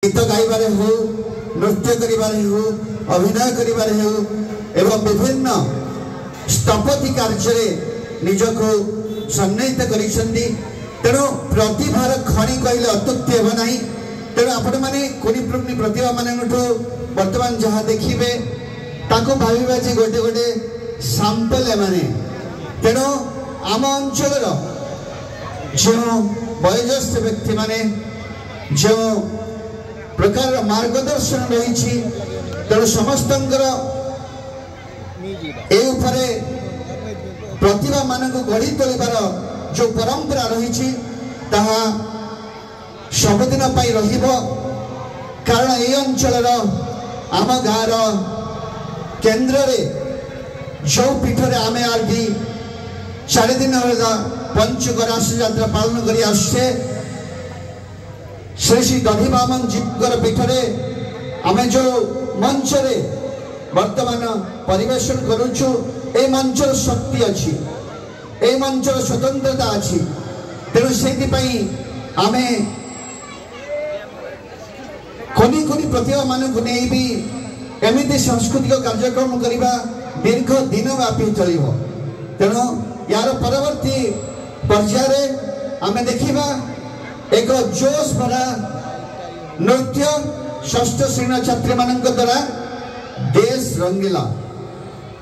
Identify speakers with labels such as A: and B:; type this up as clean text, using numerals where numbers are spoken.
A: गीत गाइबारे हो नृत्य करिबारे हो अभिनय करिबारे हो एवं विभिन्न स्थपति कार्य निजको सन्निहित करिसेंदी। तेणु प्रतिभार खनि कहले अत्युक्ति हेब नाही। तेणु आपण माने कोनी प्रतिभा मानठू वर्तमान जहाँ देखिबे ताको भाविबा जे गोटे गोटे सैंपल माने। तेणु आम अंचल जो वयोज्येष्ठ व्यक्ति माने जो प्रकार मार्गदर्शन रही तेणु समस्त प्रतिभा मान गढ़ी तोलिबार जो परंपरा रही ताहा सबुदिन रहिबो। कारण ए अंचल आम गाँव केन्द्र जो पीठ आमे आदि 4 दिन पंचुक रास यात्रा पालन करी आसे श्री श्री दधिवामन जीवर पीठरे आमे जो मंच रे वर्तमान परिवेशन करुचु ए मंचर शक्ति अच्छी ए मंचर स्वतंत्रता अच्छी। तेणु से आमे कोनी कोनी प्रतिभा मान को नहीं भी एमती सांस्कृतिक कार्यक्रम करवा दीर्घ दिन व्यापी चलो। तेणु यार परवर्ती पर्यायर आमे देखिबा एक जोश भरा नृत्य षष्ठ श्रेणी छात्री मान द्वारा देश रंगीला।